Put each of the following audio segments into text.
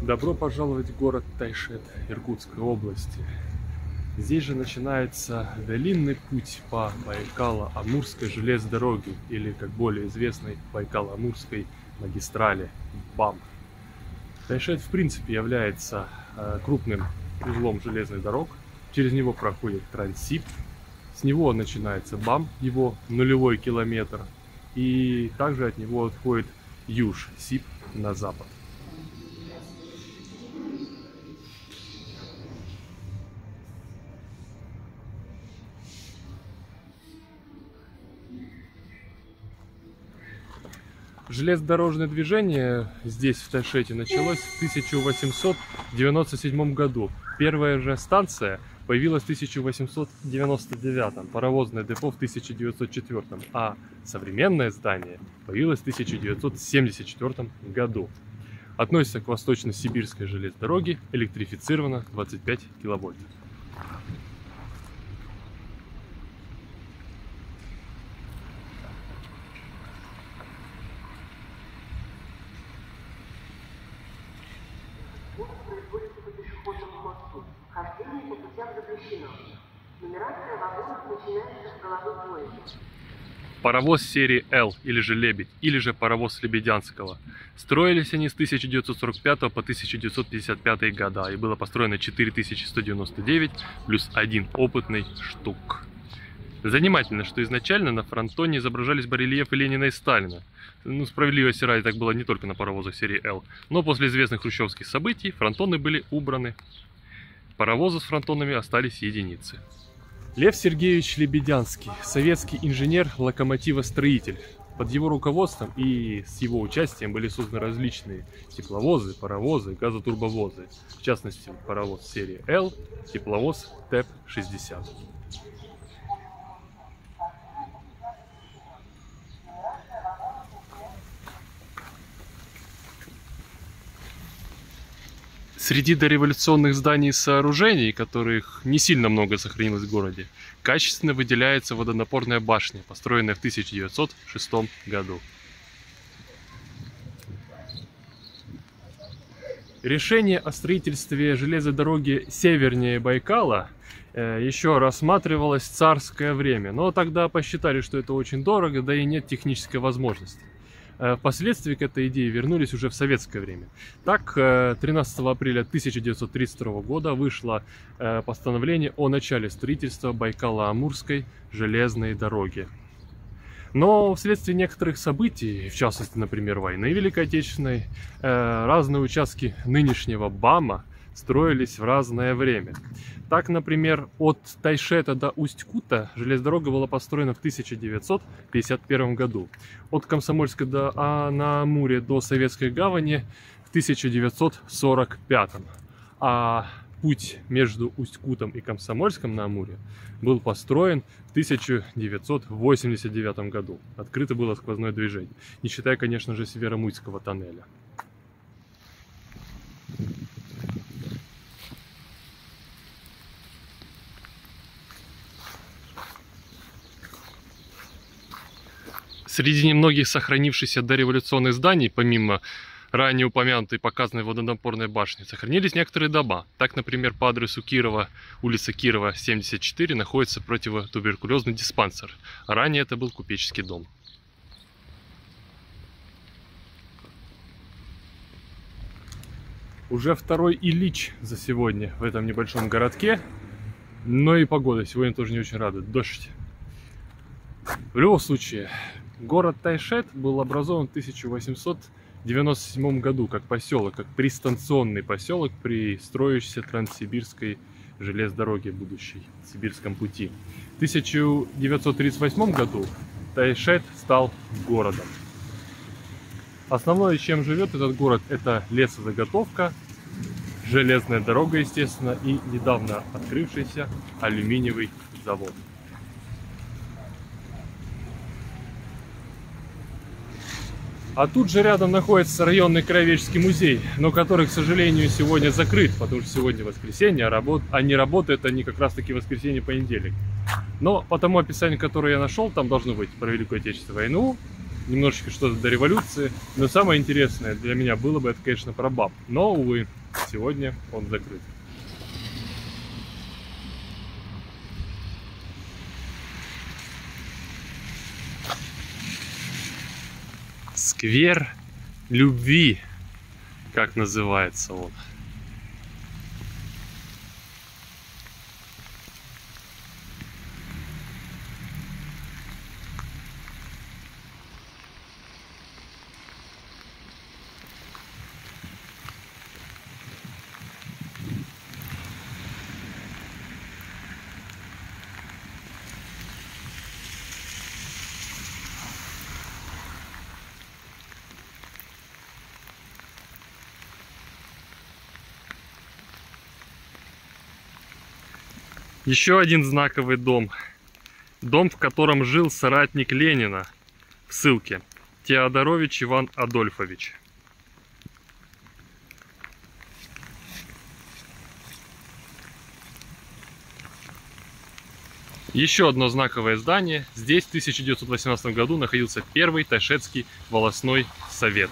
Добро пожаловать в город Тайшет Иркутской области. Здесь же начинается длинный путь по Байкало-Амурской железной дороге, или, как более известной, Байкало-Амурской магистрали БАМ. Тайшет в принципе является крупным узлом железных дорог. Через него проходит Транссиб. С него начинается БАМ, его нулевой километр. И также от него отходит Юж-Сиб на запад. Железнодорожное движение здесь, в Тайшете, началось в 1897 году. Первая же станция появилась в 1899, паровозное депо в 1904, а современное здание появилось в 1974 году. Относится к Восточно-Сибирской железной дороге, электрифицировано 25 киловольт. Производится по пешеходному мосту. Хождение по путям запрещено. Нумерация вагонов начинается с головы поезда. Паровоз серии Л, или же Лебедь, или же паровоз Лебедянского. Строились они с 1945 по 1955 года, и было построено 4199 плюс один опытный штук. Занимательно, что изначально на фронтоне изображались барельефы Ленина и Сталина. Ну, справедливости ради, так было не только на паровозах серии Л. Но после известных хрущевских событий фронтоны были убраны. Паровозы с фронтонами остались единицы. Лев Сергеевич Лебедянский, советский инженер-локомотивостроитель. Под его руководством и с его участием были созданы различные тепловозы, паровозы, газотурбовозы. В частности, паровоз серии Л, тепловоз ТЭП-60. Среди дореволюционных зданий и сооружений, которых не сильно много сохранилось в городе, качественно выделяется водонапорная башня, построенная в 1906 году. Решение о строительстве железной дороги севернее Байкала еще рассматривалось в царское время, но тогда посчитали, что это очень дорого, да и нет технической возможности. Впоследствии к этой идее вернулись уже в советское время. Так, 13 апреля 1932 года вышло постановление о начале строительства Байкало-Амурской железной дороги. Но вследствие некоторых событий, в частности, например, войны Великой Отечественной, разные участки нынешнего БАМа строились в разное время. Так, например, от Тайшета до Усть-Кута железная дорога была построена в 1951 году. От Комсомольска на Амуре до Советской гавани в 1945. А путь между Усть-Кутом и Комсомольском на Амуре был построен в 1989 году. Открыто было сквозное движение, не считая, конечно же, Северомуйского тоннеля. Среди немногих сохранившихся дореволюционных зданий, помимо ранее упомянутой показанной водонапорной башни, сохранились некоторые дома. Так, например, по адресу Кирова, улица Кирова, 74, находится противотуберкулезный диспансер. А ранее это был купеческий дом. Уже второй Ильич за сегодня в этом небольшом городке. Но и погода сегодня тоже не очень радует. Дождь. В любом случае, город Тайшет был образован в 1897 году как поселок, как пристанционный поселок при строящейся Транссибирской железной дороге будущей, Сибирском пути. В 1938 году Тайшет стал городом. Основное, чем живет этот город, это лесозаготовка, железная дорога, естественно, и недавно открывшийся алюминиевый завод. А тут же рядом находится районный краеведческий музей, но который, к сожалению, сегодня закрыт, потому что сегодня воскресенье, а не работают они как раз таки воскресенье-понедельник. Но по тому описанию, которое я нашел, там должно быть про Великую Отечественную войну, немножечко что-то до революции. Но самое интересное для меня было бы это, конечно, про баб. Но, увы, сегодня он закрыт. Сквер любви, как называется он. Еще один знаковый дом. Дом, в котором жил соратник Ленина в ссылке. Теодорович Иван Адольфович. Еще одно знаковое здание. Здесь в 1918 году находился первый Тайшетский волостной совет.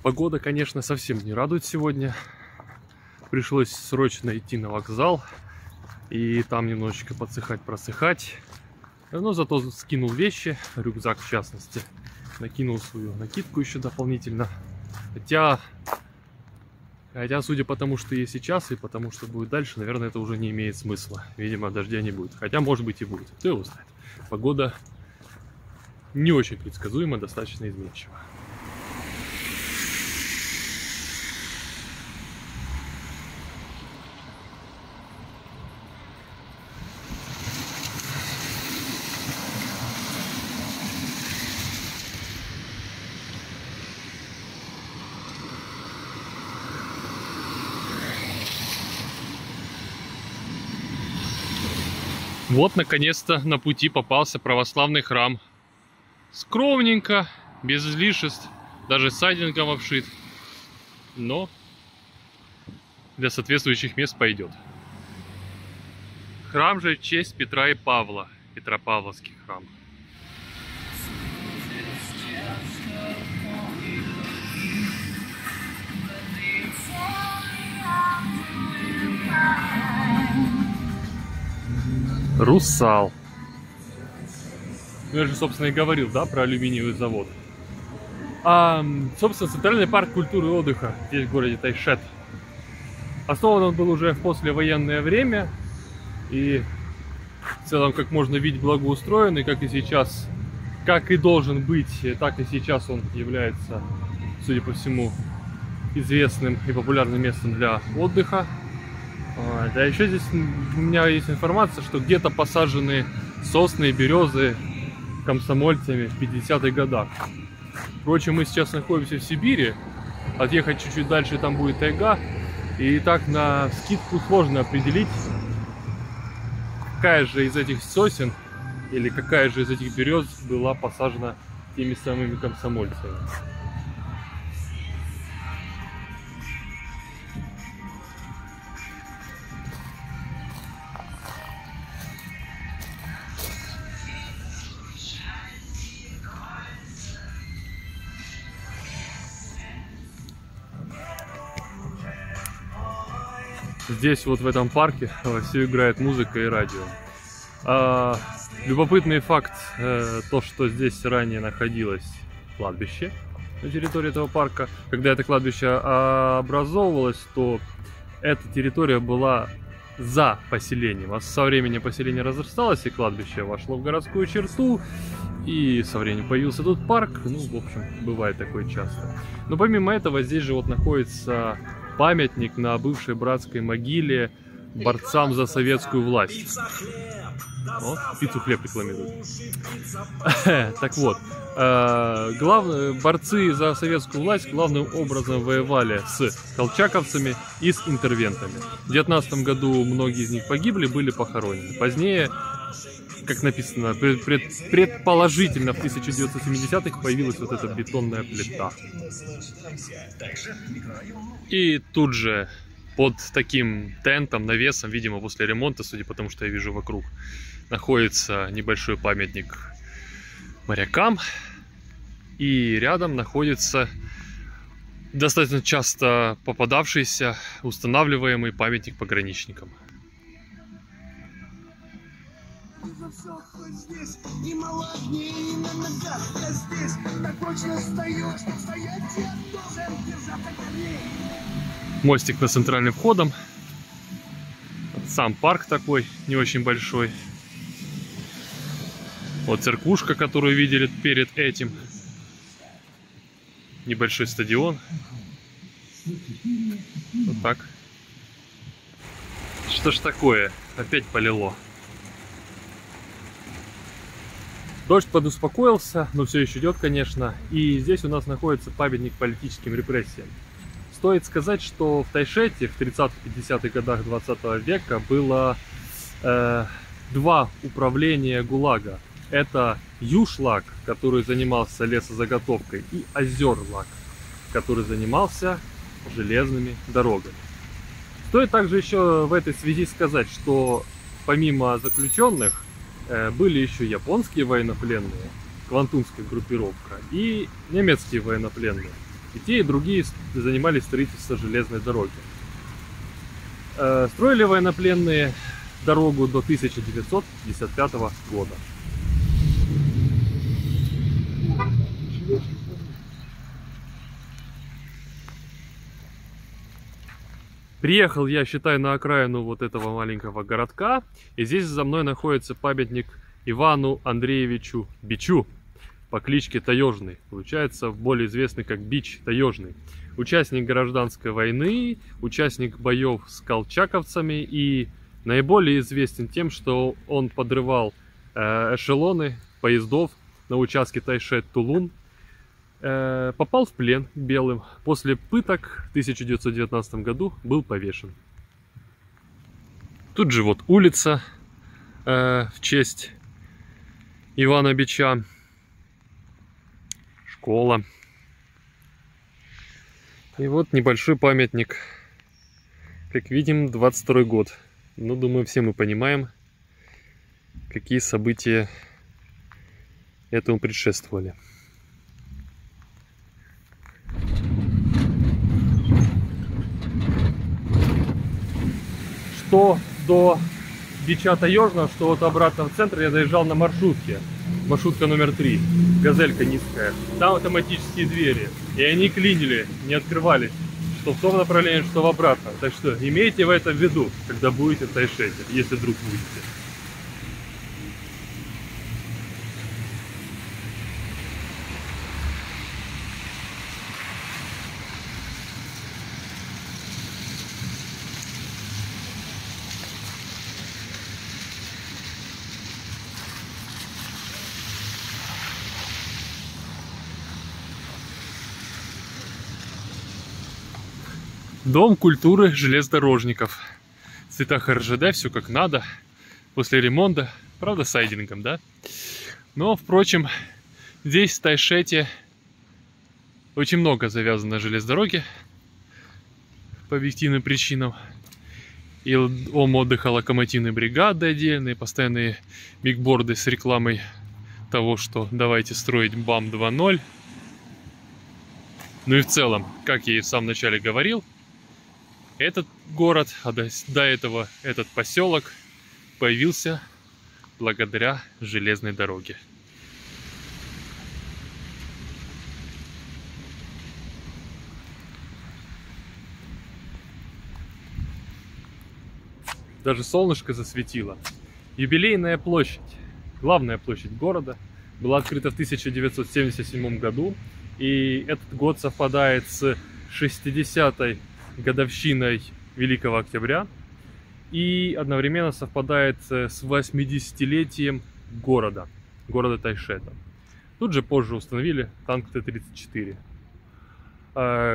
Погода, конечно, совсем не радует сегодня. Пришлось срочно идти на вокзал и там немножечко подсыхать, просыхать. Но зато скинул вещи, рюкзак в частности. Накинул свою накидку еще дополнительно. Хотя, судя по тому, что есть сейчас и потому, что будет дальше, наверное, это уже не имеет смысла. Видимо, дождя не будет. Хотя, может быть, и будет. Кто его знает. Погода не очень предсказуема, достаточно изменчива. Вот, наконец-то, на пути попался православный храм. Скромненько, без излишеств, даже сайдингом обшит. Но для соответствующих мест пойдет. Храм же в честь Петра и Павла. Петропавловский храм. Русал. Я же, собственно, и говорил, да, про алюминиевый завод. Собственно, Центральный парк культуры и отдыха здесь, в городе Тайшет. Основан он был уже в послевоенное время. И в целом, как можно видеть, благоустроенный, как и сейчас, как и должен быть, так и сейчас он является, судя по всему, известным и популярным местом для отдыха. Да, еще здесь у меня есть информация, что где-то посажены сосны и березы комсомольцами в 50-х годах. Впрочем, мы сейчас находимся в Сибири, отъехать чуть-чуть дальше, там будет тайга, и так на скидку сложно определить, какая же из этих сосен или какая же из этих берез была посажена теми самыми комсомольцами. Здесь вот в этом парке вовсю играет музыка и радио. Любопытный факт, то, что здесь ранее находилось кладбище на территории этого парка. Когда это кладбище образовывалось, то эта территория была за поселением. А со временем поселение разрасталось, и кладбище вошло в городскую черту. И со временем появился тут парк. Ну, в общем, бывает такое часто. Но помимо этого, здесь же вот находится памятник на бывшей братской могиле борцам за советскую власть. О, пиццу хлеб рекламируют. Так вот, борцы за советскую власть главным образом воевали с колчаковцами и с интервентами. В 19 году многие из них погибли, были похоронены. Позднее, как написано, предположительно в 1970-х появилась вот эта бетонная плита. И тут же под таким тентом, навесом, видимо, после ремонта, судя по тому, что я вижу вокруг, находится небольшой памятник морякам. И рядом находится достаточно часто попадавшийся, устанавливаемый памятник пограничникам. Мостик над центральным входом. Сам парк такой, не очень большой. Вот церквушка, которую видели перед этим. Небольшой стадион. Вот так. Что ж такое? Опять полило. Дождь подуспокоился, но все еще идет, конечно. И здесь у нас находится памятник политическим репрессиям. Стоит сказать, что в Тайшете в 30-50-х годах 20 века было два управления ГУЛАГа. Это Юшлаг, который занимался лесозаготовкой, и Озерлаг, который занимался железными дорогами. Стоит также еще в этой связи сказать, что помимо заключенных были еще японские военнопленные, квантунская группировка, и немецкие военнопленные. И те, и другие занимались строительством железной дороги. Строили военнопленные дорогу до 1955 года. Приехал я, считай, на окраину вот этого маленького городка. И здесь за мной находится памятник Ивану Андреевичу Бичу по кличке Таежный. Получается, более известный как Бич Таежный. Участник гражданской войны, участник боев с колчаковцами и наиболее известен тем, что он подрывал эшелоны поездов на участке Тайшет-Тулун. Попал в плен к белым. После пыток в 1919 году был повешен. Тут же вот улица в честь Ивана Бича. Школа. И вот небольшой памятник. Как видим, 22 год. Ну, думаю, все мы понимаем, какие события этому предшествовали. Что до Бича Таежного, что вот обратно в центр я доезжал на маршрутке. Маршрутка номер 3. Газелька низкая. Там автоматические двери. И они клинили, не открывались. Что в том направлении, что в обратном. Так что имейте в этом в виду, когда будете в Тайшете, если вдруг будете. Дом культуры железнодорожников. В цветах РЖД, все как надо. После ремонта, правда, с сайдингом, да? Но, впрочем, здесь, в Тайшете, очень много завязано на железнодороге по объективным причинам. И дом отдыха локомотивной бригады отдельные, постоянные бигборды с рекламой того, что давайте строить БАМ 2.0. Ну и в целом, как я и в самом начале говорил, этот город, а до этого этот поселок появился благодаря железной дороге. Даже солнышко засветило. Юбилейная площадь, главная площадь города, была открыта в 1977 году. И этот год совпадает с 60-й годовщиной Великого Октября. И одновременно совпадает с 80-летием города Тайшета. Тут же позже установили танк Т-34.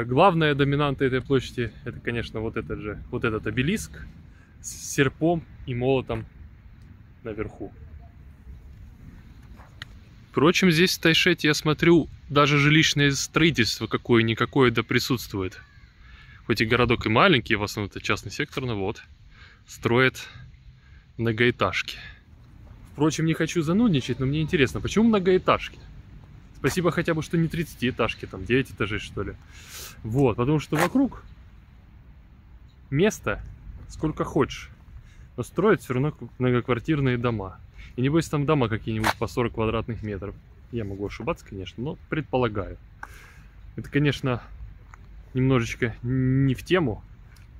Главная доминанта этой площади — это, конечно, вот этот обелиск с серпом и молотом наверху. Впрочем, здесь в Тайшете, я смотрю, даже жилищное строительство какое-никакое да присутствует. хоть и городок и маленький, в основном это частный сектор, но вот, строят многоэтажки. Впрочем, не хочу занудничать, но мне интересно, почему многоэтажки? Спасибо хотя бы, что не 30-этажки, там 9 этажей, что ли. Вот, потому что вокруг места сколько хочешь, но строят все равно многоквартирные дома. И небось там дома какие-нибудь по 40 квадратных метров. Я могу ошибаться, конечно, но предполагаю. Это, конечно, немножечко не в тему,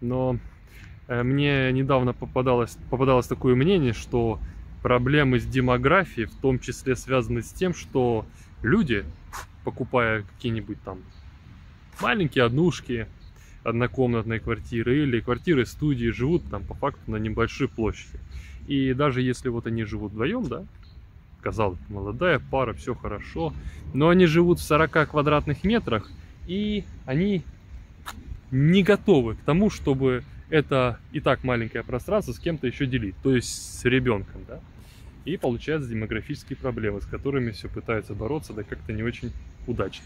но мне недавно попадалось такое мнение, что проблемы с демографией в том числе связаны с тем, что люди, покупая какие-нибудь там маленькие однушки, однокомнатные квартиры или квартиры-студии, живут там по факту на небольшой площади. И даже если вот они живут вдвоем, да, казалось, молодая пара, все хорошо, но они живут в 40 квадратных метрах, и они не готовы к тому, чтобы это и так маленькое пространство с кем-то еще делить, то есть с ребенком, да. И получаются демографические проблемы, с которыми все пытаются бороться, да как-то не очень удачно.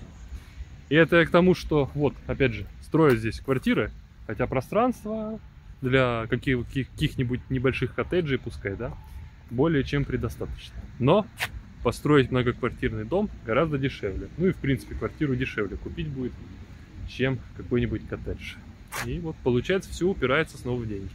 И это я к тому, что, вот, опять же, строят здесь квартиры, хотя пространства для каких-нибудь небольших коттеджей, пускай, да, более чем предостаточно. Но построить многоквартирный дом гораздо дешевле. Ну и, в принципе, квартиру дешевле купить будет, чем какой-нибудь коттедж. И вот, получается, все упирается снова в деньги.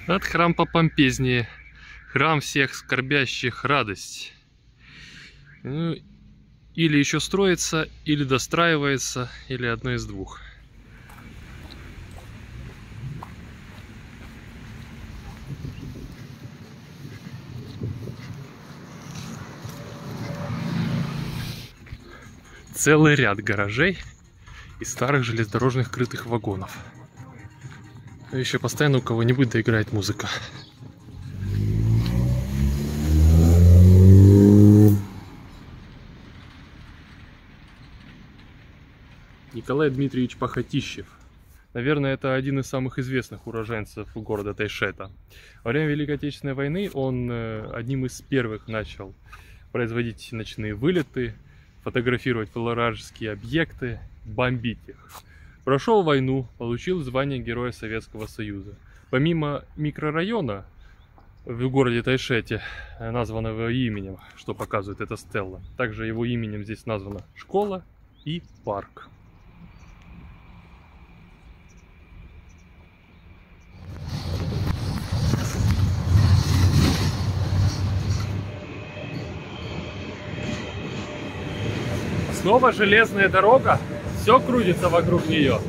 От храм попомпезнее. Храм всех скорбящих радость. Ну, или еще строится, или достраивается, или одно из двух. Целый ряд гаражей и старых железнодорожных крытых вагонов. Еще постоянно у кого-нибудь доиграет музыка. Николай Дмитриевич Пахотищев. Наверное, это один из самых известных уроженцев города Тайшета. Во время Великой Отечественной войны он одним из первых начал производить ночные вылеты, фотографировать вражеские объекты, бомбить их. Прошел войну, получил звание Героя Советского Союза. Помимо микрорайона в городе Тайшете, названного его именем, что показывает эта стелла, также его именем здесь названа школа и парк. Снова железная дорога. Все крутится вокруг нее.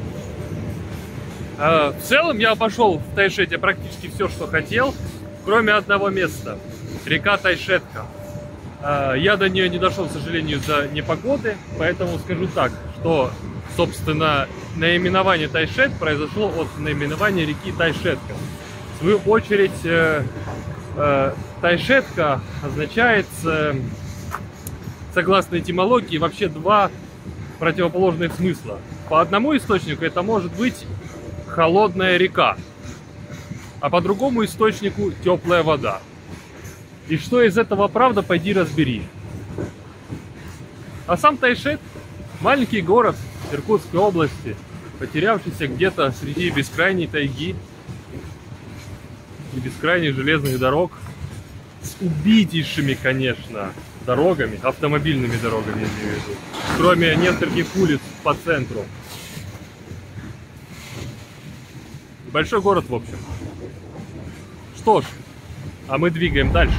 В целом я обошел в Тайшете практически все, что хотел, кроме одного места. Река Тайшетка. Я до нее не дошел, к сожалению, из-за непогоды, поэтому скажу так, что, собственно, наименование Тайшет произошло от наименования реки Тайшетка. В свою очередь, Тайшетка означает, согласно этимологии, вообще два противоположных смысла. По одному источнику это может быть холодная река, а по другому источнику теплая вода. И что из этого правда, пойди разбери. А сам Тайшет — маленький город Иркутской области, потерявшийся где-то среди бескрайней тайги и бескрайних железных дорог, с убитейшими, конечно, дорогами, автомобильными дорогами, я имею в виду, кроме нескольких улиц по центру. Большой город, в общем. Что ж, а мы двигаем дальше.